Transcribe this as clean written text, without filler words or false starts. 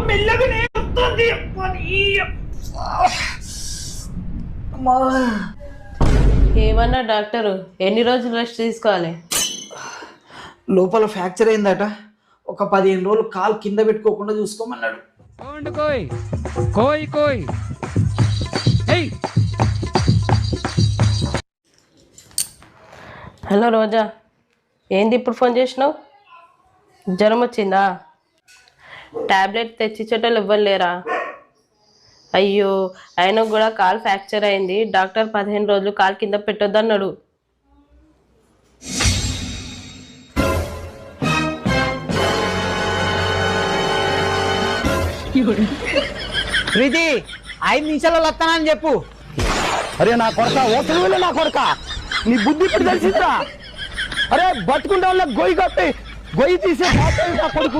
మెల్లగానే వస్తుంది. ఏమన్నా డాక్టరు ఎన్ని రోజులు రెస్ట్ తీసుకోవాలి? లోపల ఫ్రాక్చర్ అయిందట, ఒక 15 రోజులు కాలు కింద పెట్టుకోకుండా చూసుకోమన్నాడు. హలో రోజా, ఏంది ఇప్పుడు ఫోన్ చేసినావు? జ్వరం వచ్చిందా? టాబ్లెట్ తెచ్చిచ్చేటోళ్ళు ఇవ్వలేరా? అయ్యో, ఆయన కూడా కాలు ఫ్రాక్చర్ అయింది, డాక్టర్ 15 రోజులు కాలు కింద పెట్టొద్దన్నాడు. ప్రీతి 5 నిమిషాలలో వస్తానని చెప్పు. అరే నా కొడక, ఓసలు నా కొడక, నీ బుద్ధి ఇప్పుడు తెలిసిందిరా. అరే బతుకుంటే వాళ్ళ గొయ్యి కప్పి గొయ్యి తీసే కొడుకు